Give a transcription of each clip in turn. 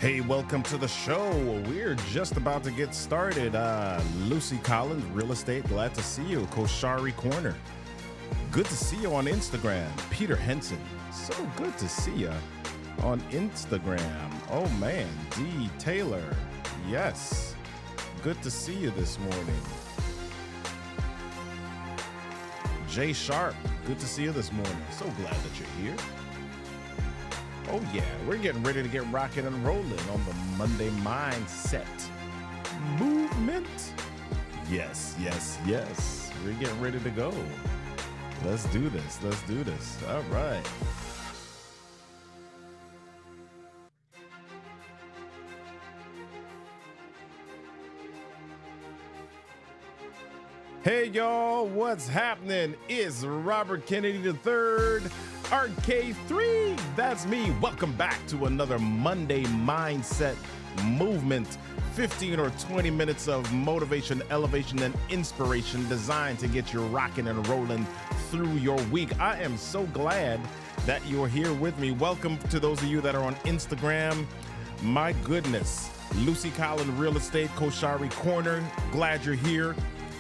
Hey, welcome to the show. We're just about to get started. Lucy Collins, Real Estate, glad to see you. Koshari Corner, good to see you on Instagram. Peter Henson, so good to see you on Instagram. Oh man, D. Taylor, yes, good to see you this morning. Jay Sharp, good to see you this morning. So glad that you're here. Oh yeah, we're getting ready to get rocking and rolling on the Monday Mindset Movement. Yes. We're getting ready to go. Let's do this. All right. Hey y'all, what's happening? It's Robert Kennedy III, RK3. That's me. Welcome back to another Monday Mindset Movement. 15 or 20 minutes of motivation, elevation, and inspiration designed to get you rocking and rolling through your week. I am so glad that you're here with me. Welcome to those of you that are on Instagram. My goodness, Lucy Collins, Real Estate, Koshari Corner, glad you're here.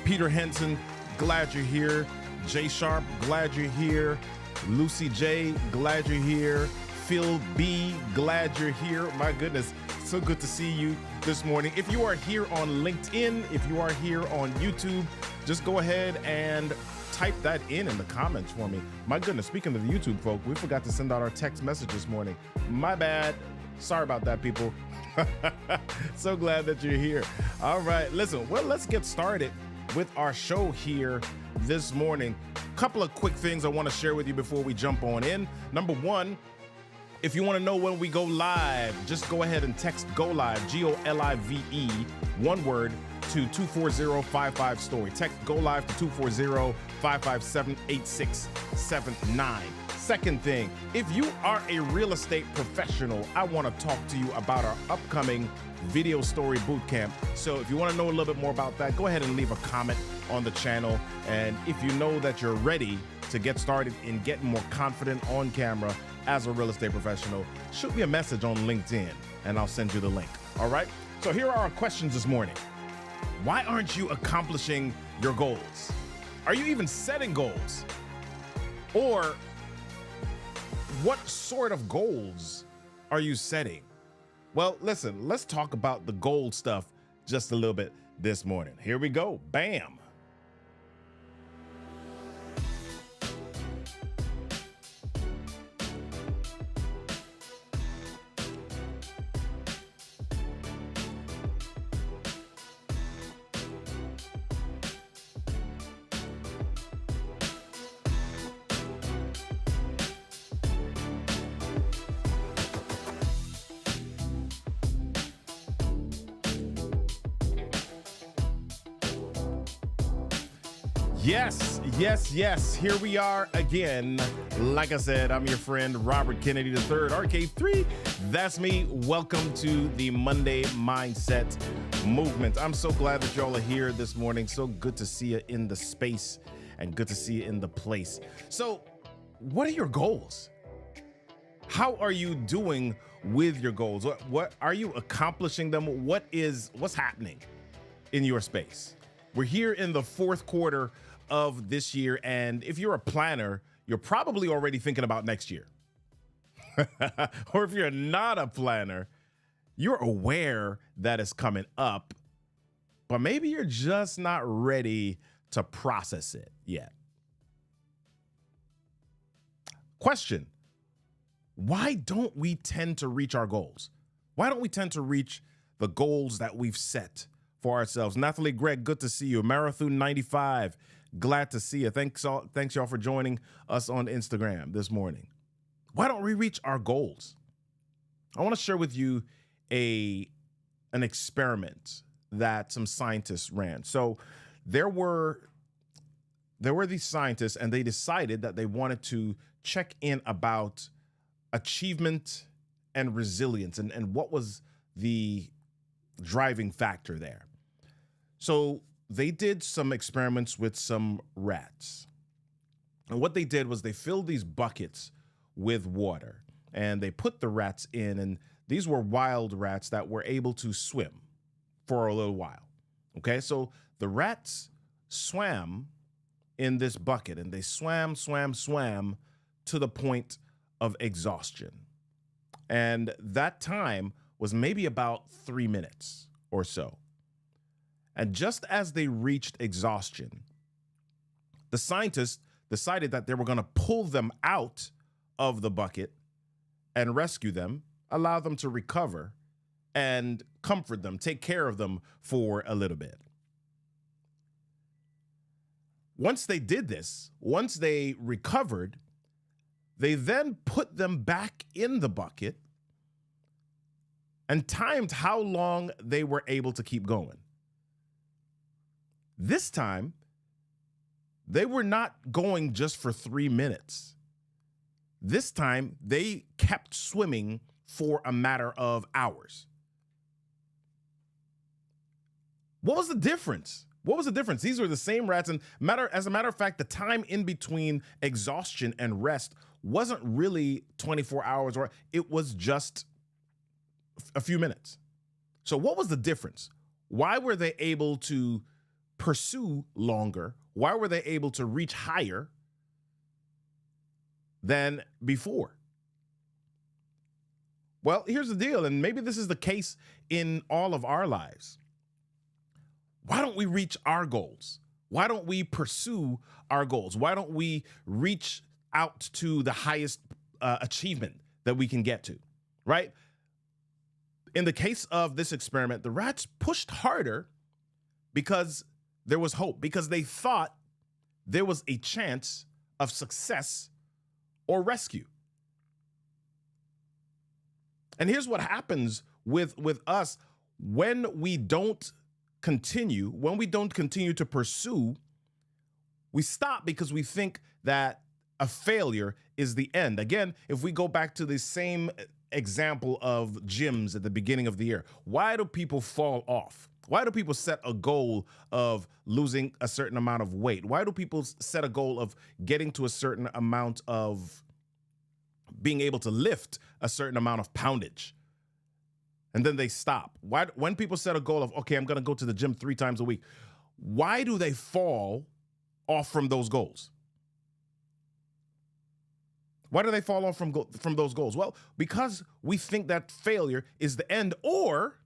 Peter Henson, glad you're here. Jay Sharp, glad you're here. Lucy J, glad you're here. Phil B, glad you're here. My goodness, so good to see you this morning. If you are here on LinkedIn, if you are here on YouTube, just go ahead and type that in the comments for me. My goodness, speaking of the YouTube folk, we forgot to send out our text message this morning. My bad. Sorry about that, people. So glad that you're here. All right, listen, well, let's get started with our show here this morning. Couple of quick things I want to share with you before we jump on in. Number one, if you want to know when we go live, just go ahead and text GO LIVE, GOLIVE, one word, to 240-55-STORY. Text GO LIVE to 240-557-8679. Second thing, if you are a real estate professional, I want to talk to you about our upcoming video story bootcamp. So if you want to know a little bit more about that, go ahead and leave a comment on the channel. And if you know that you're ready to get started in getting more confident on camera as a real estate professional, shoot me a message on LinkedIn and I'll send you the link. All right. So here are our questions this morning. Why aren't you accomplishing your goals? Are you even setting goals? Or what sort of goals are you setting? Well, listen, let's talk about the goal stuff just a little bit this morning. Here we go. Bam. Yes. Here we are again. Like I said, I'm your friend, Robert Kennedy III, RK3. That's me. Welcome to the Monday Mindset Movement. I'm so glad that y'all are here this morning. So good to see you in the space and good to see you in the place. So what are your goals? How are you doing with your goals? What are you accomplishing them? What's happening in your space? We're here in the fourth quarter of this year, and if you're a planner, you're probably already thinking about next year. Or if you're not a planner, you're aware that it's coming up, but maybe you're just not ready to process it yet. Question: why don't we tend to reach our goals? Why don't we tend to reach the goals that we've set for ourselves? Nathalie Gregg, good to see you. Marathon 95, glad to see you. Thanks y'all for joining us on Instagram this morning. Why don't we reach our goals? I want to share with you an experiment that some scientists ran. So there were these scientists, and they decided that they wanted to check in about achievement and resilience, and what was the driving factor there. So they did some experiments with some rats. And what they did was they filled these buckets with water, and they put the rats in, and these were wild rats that were able to swim for a little while. Okay, so the rats swam in this bucket, and they swam to the point of exhaustion. And that time was maybe about 3 minutes or so. And just as they reached exhaustion, the scientists decided that they were going to pull them out of the bucket and rescue them, allow them to recover, and comfort them, take care of them for a little bit. Once they did this, once they recovered, they then put them back in the bucket and timed how long they were able to keep going. This time, they were not going just for 3 minutes. This time, they kept swimming for a matter of hours. What was the difference? What was the difference? These were the same rats, and as a matter of fact, the time in between exhaustion and rest wasn't really 24 hours, or it was just a few minutes. So what was the difference? Why were they able to pursue longer? Why were they able to reach higher than before? Well, here's the deal, and maybe this is the case in all of our lives. Why don't we reach our goals? Why don't we pursue our goals? Why don't we reach out to the highest achievement that we can get to, right? In the case of this experiment, the rats pushed harder because there was hope, because they thought there was a chance of success or rescue. And here's what happens with us when we don't continue to pursue. We stop because we think that a failure is the end. Again, if we go back to the same example of gyms at the beginning of the year, why do people fall off? Why do people set a goal of losing a certain amount of weight? Why do people set a goal of getting to a certain amount of being able to lift a certain amount of poundage? And then they stop. Why, when people set a goal of, okay, I'm going to go to the gym 3 times a week, why do they fall off from those goals? Why do they fall off from those goals? Well, because we think that failure is the end, or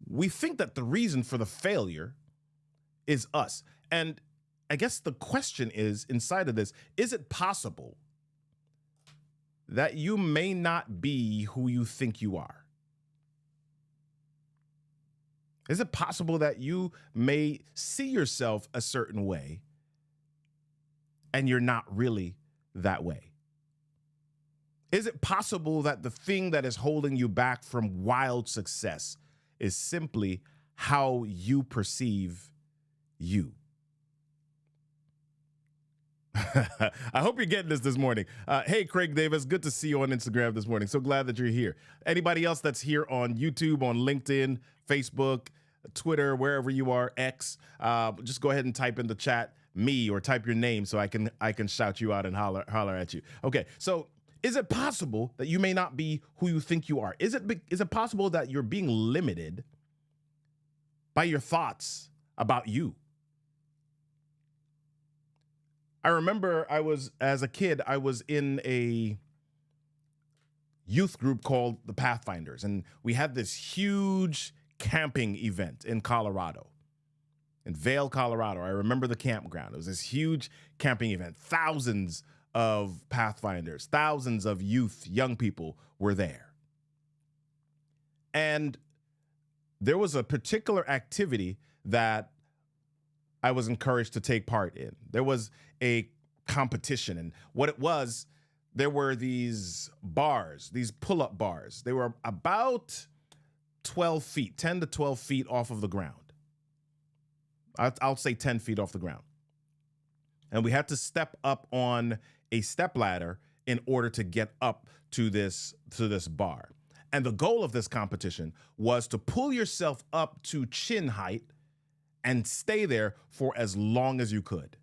we think that the reason for the failure is us. And I guess the question is, inside of this, is it possible that you may not be who you think you are? Is it possible that you may see yourself a certain way and you're not really that way? Is it possible that the thing that is holding you back from wild success is simply how you perceive you? I hope you're getting this morning. Hey, Craig Davis, good to see you on Instagram this morning. So glad that you're here. Anybody else that's here on YouTube, on LinkedIn, Facebook, Twitter, wherever you are, X, just go ahead and type in the chat me, or type your name so I can shout you out and holler at you. Okay, so is it possible that you may not be who you think you are? Is it possible that you're being limited by your thoughts about you? I remember as a kid, I was in a youth group called the Pathfinders, and we had this huge camping event in Colorado, in Vail, Colorado. I remember the campground. It was this huge camping event. Thousands of Pathfinders, thousands of young people were there. And there was a particular activity that I was encouraged to take part in. There was a competition, and what it was, there were these bars, these pull-up bars. They were about 12 feet, 10 to 12 feet off of the ground. I'll say 10 feet off the ground. And we had to step up on a step ladder in order to get up to this bar. And the goal of this competition was to pull yourself up to chin height and stay there for as long as you could.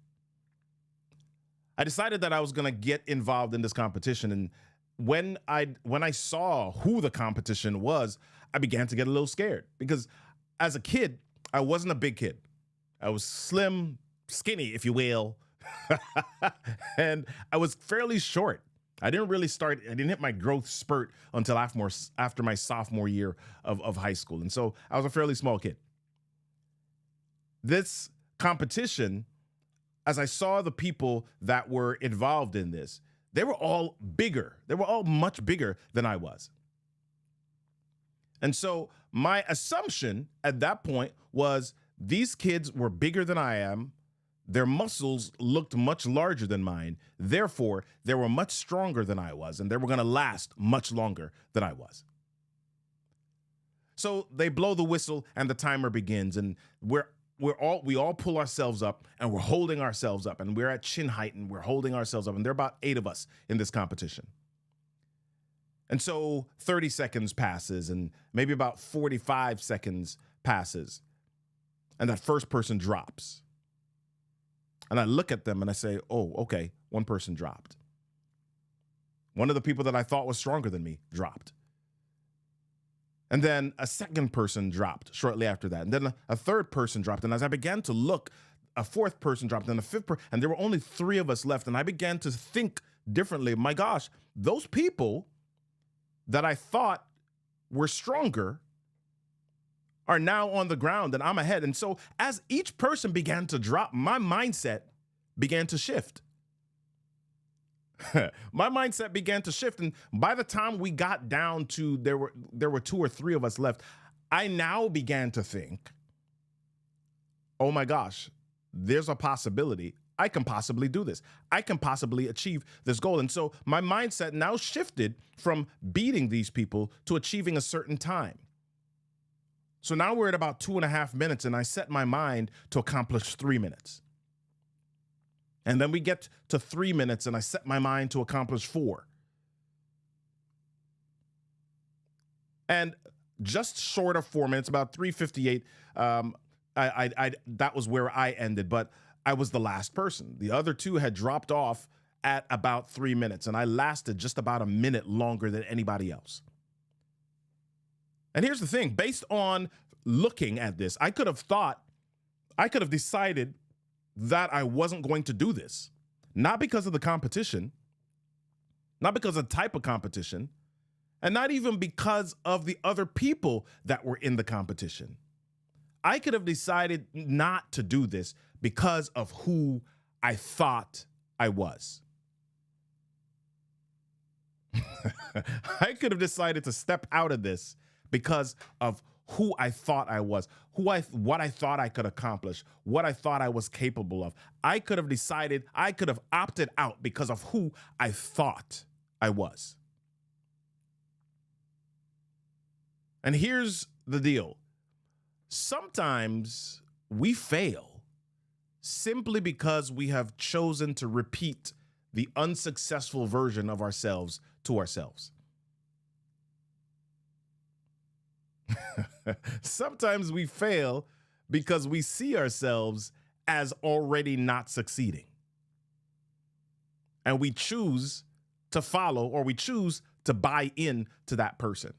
I decided that I was going to get involved in this competition, and when I saw who the competition was, I began to get a little scared because as a kid, I wasn't a big kid. I was slim, skinny, if you will. And I was fairly short. I didn't hit my growth spurt until after my sophomore year of high school. And so I was a fairly small kid. This competition, as I saw the people that were involved in this, they were all bigger. They were all much bigger than I was. And so my assumption at that point was these kids were bigger than I am. Their muscles looked much larger than mine. Therefore, they were much stronger than I was, and they were going to last much longer than I was. So they blow the whistle and the timer begins, and we all pull ourselves up and we're holding ourselves up, and we're at chin height and we're holding ourselves up, and there are about 8 of us in this competition. And so 30 seconds passes and maybe about 45 seconds passes, and that first person drops. And I look at them and I say, oh, okay, one person dropped. One of the people that I thought was stronger than me dropped. And then a second person dropped shortly after that. And then a third person dropped. And as I began to look, a fourth person dropped, and a fifth person, and there were only 3 of us left. And I began to think differently. My gosh, those people that I thought were stronger are now on the ground and I'm ahead. And so as each person began to drop, my mindset began to shift. My mindset began to shift. And by the time we got down to there were 2 or 3 of us left, I now began to think, oh my gosh, there's a possibility I can possibly do this. I can possibly achieve this goal. And so my mindset now shifted from beating these people to achieving a certain time. So now we're at about 2.5 minutes, and I set my mind to accomplish 3 minutes. And then we get to 3 minutes, and I set my mind to accomplish 4. And just short of 4 minutes, about 3:58, that was where I ended, but I was the last person. The other 2 had dropped off at about 3 minutes, and I lasted just about a minute longer than anybody else. And here's the thing, based on looking at this, I could have decided that I wasn't going to do this. Not because of the competition, not because of the type of competition, and not even because of the other people that were in the competition. I could have decided not to do this because of who I thought I was. I could have decided to step out of this because of who I thought I was, what I thought I could accomplish, what I thought I was capable of. I could have opted out because of who I thought I was. And here's the deal. Sometimes we fail simply because we have chosen to repeat the unsuccessful version of ourselves to ourselves. Sometimes we fail because we see ourselves as already not succeeding. And we choose to follow, or we choose to buy in to that person.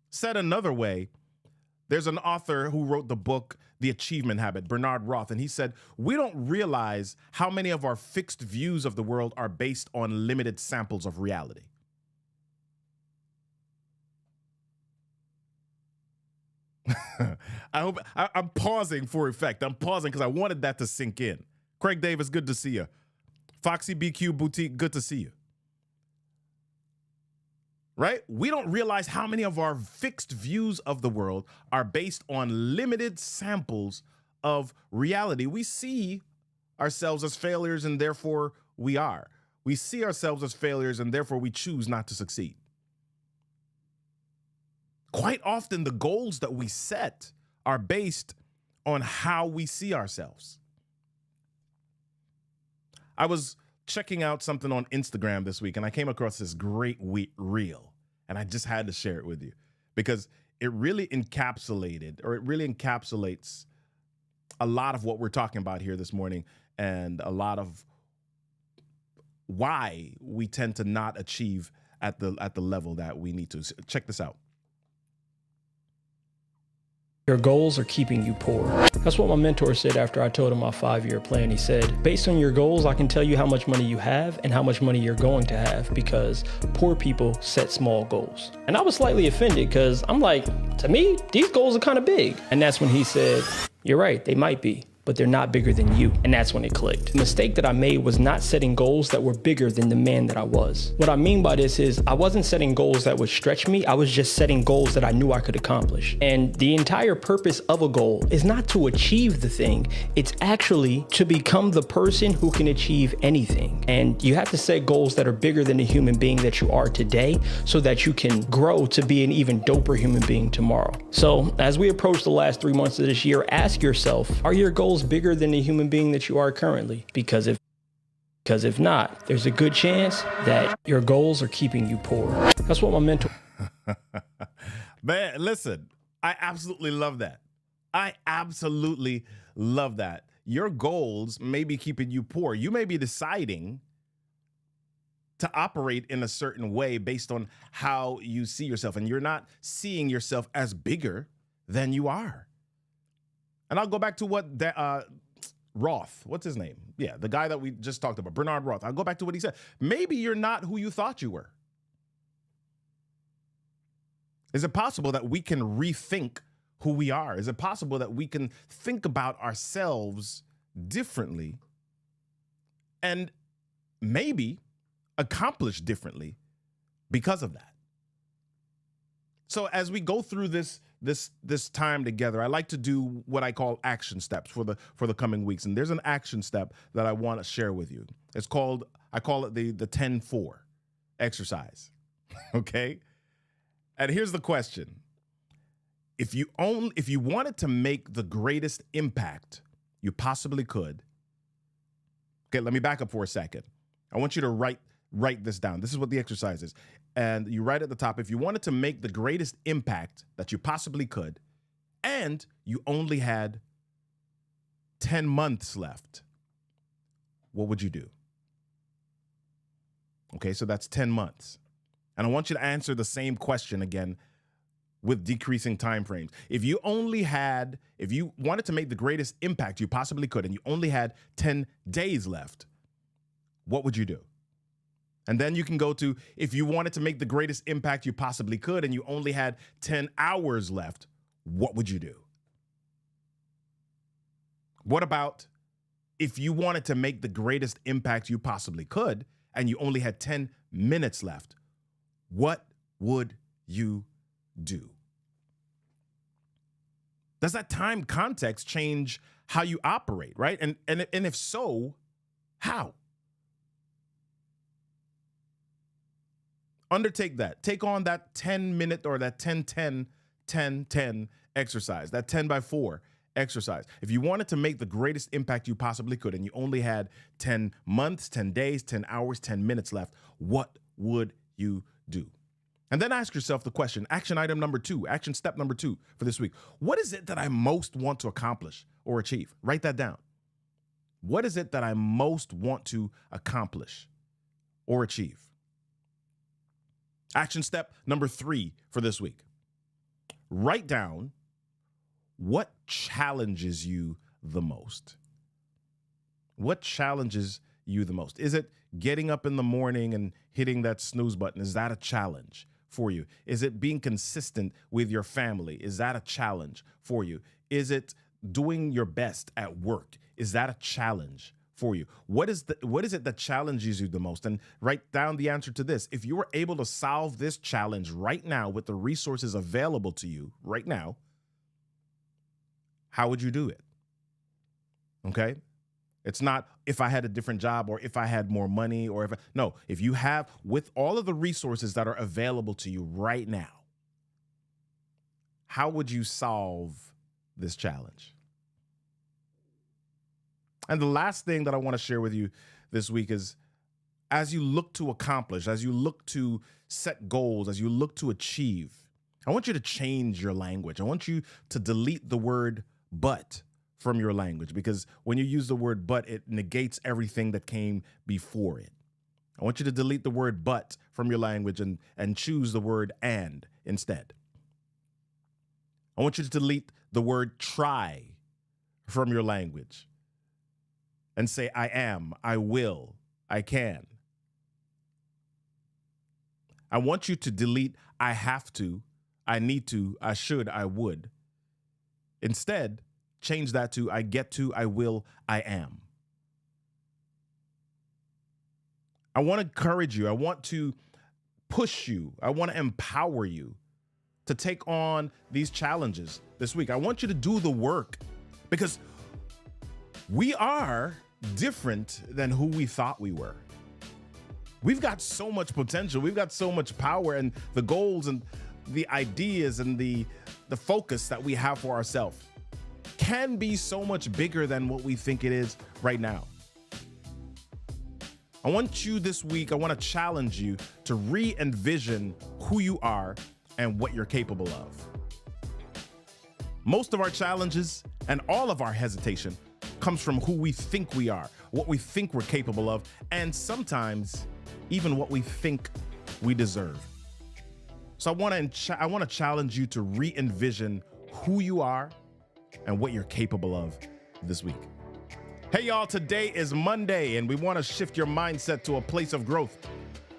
Said another way, there's an author who wrote the book, The Achievement Habit, Bernard Roth, and he said, we don't realize how many of our fixed views of the world are based on limited samples of reality. I'm pausing for effect. I'm pausing because I wanted that to sink in. Craig Davis, good to see you. Foxy BQ Boutique, good to see you. Right? We don't realize how many of our fixed views of the world are based on limited samples of reality. We see ourselves as failures, and therefore we are. We see ourselves as failures, and therefore we choose not to succeed. Quite often, the goals that we set are based on how we see ourselves. I was checking out something on Instagram this week, and I came across this great reel, and I just had to share it with you because it really encapsulates a lot of what we're talking about here this morning, and a lot of why we tend to not achieve at the level that we need to. Check this out. Your goals are keeping you poor. That's what my mentor said after I told him my 5-year plan. He said, based on your goals, I can tell you how much money you have and how much money you're going to have, because poor people set small goals. And I was slightly offended because I'm like, to me, these goals are kind of big. And that's when he said, you're right, they might be, but they're not bigger than you. And that's when it clicked. The mistake that I made was not setting goals that were bigger than the man that I was. What I mean by this is I wasn't setting goals that would stretch me. I was just setting goals that I knew I could accomplish. And the entire purpose of a goal is not to achieve the thing. It's actually to become the person who can achieve anything. And you have to set goals that are bigger than the human being that you are today so that you can grow to be an even doper human being tomorrow. So as we approach the last 3 months of this year, ask yourself, are your goals bigger than the human being that you are currently? Because if not, there's a good chance that your goals are keeping you poor. That's what my mentor. Man, listen, I absolutely love that. I absolutely love that. Your goals may be keeping you poor. You may be deciding to operate in a certain way based on how you see yourself, and you're not seeing yourself as bigger than you are. And I'll go back to what Roth, what's his name? Yeah, the guy that we just talked about, Bernard Roth. I'll go back to what he said. Maybe you're not who you thought you were. Is it possible that we can rethink who we are? Is it possible that we can think about ourselves differently and maybe accomplish differently because of that? So as we go through this time together, I like to do what I call action steps for the coming weeks. And there's an action step that I want to share with you. I call it the 10-4 exercise. Okay? And here's the question. If you wanted to make the greatest impact you possibly could. Okay, let me back up for a second. I want you to write this down. This is what the exercise is. And you write at the top, if you wanted to make the greatest impact that you possibly could, and you only had 10 months left, what would you do? Okay, so that's 10 months. And I want you to answer the same question again with decreasing time frames. If you wanted to make the greatest impact you possibly could, and you only had 10 days left, what would you do? And then you can go to, if you wanted to make the greatest impact you possibly could, and you only had 10 hours left, what would you do? What about if you wanted to make the greatest impact you possibly could, and you only had 10 minutes left, what would you do? Does that time context change how you operate, right? And if so, how? Undertake that. Take on that 10-minute or that 10-10-10-10 exercise, that 10x4 exercise. If you wanted to make the greatest impact you possibly could, and you only had 10 months, 10 days, 10 hours, 10 minutes left, what would you do? And then ask yourself the question, action item number 2, action step number 2 for this week. What is it that I most want to accomplish or achieve? Write that down. What is it that I most want to accomplish or achieve? Action step number 3 for this week. Write down what challenges you the most. What challenges you the most? Is it getting up in the morning and hitting that snooze button? Is that a challenge for you? Is it being consistent with your family? Is that a challenge for you? Is it doing your best at work? Is that a challenge for you? What is it that challenges you the most? And write down the answer to this. If you were able to solve this challenge right now with the resources available to you right now, how would you do it? Okay? It's not if I had a different job or if I had more money or if you have, with all of the resources that are available to you right now, how would you solve this challenge? And the last thing that I want to share with you this week is, as you look to accomplish, as you look to set goals, as you look to achieve, I want you to change your language. I want you to delete the word but from your language, because when you use the word but, it negates everything that came before it. I want you to delete the word but from your language and choose the word and instead. I want you to delete the word try from your language and say, I am, I will, I can. I want you to delete I have to, I need to, I should, I would. Instead, change that to I get to, I will, I am. I want to encourage you. I want to push you. I want to empower you to take on these challenges this week. I want you to do the work because we are different than who we thought we were. We've got so much potential. We've got so much power, and the goals and the ideas and the focus that we have for ourselves can be so much bigger than what we think it is right now. I want you this week, I want to challenge you to re-envision who you are and what you're capable of. Most of our challenges and all of our hesitation comes from who we think we are, what we think we're capable of, and sometimes even what we think we deserve. So I want to challenge you to re-envision who you are and what you're capable of this week. Hey y'all, today is Monday and we want to shift your mindset to a place of growth.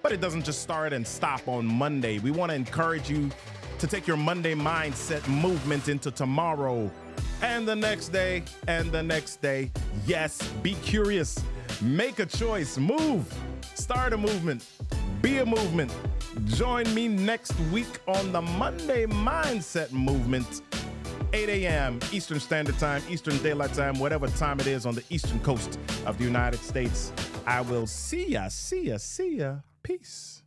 But it doesn't just start and stop on Monday. We want to encourage you to take your Monday mindset movement into tomorrow and the next day and the next day. Yes, be curious, make a choice, move, start a movement, be a movement. Join me next week on the Monday Mindset Movement, 8 a.m. Eastern Standard Time, Eastern Daylight Time, whatever time it is on the eastern coast of the United States. I will see ya. Peace.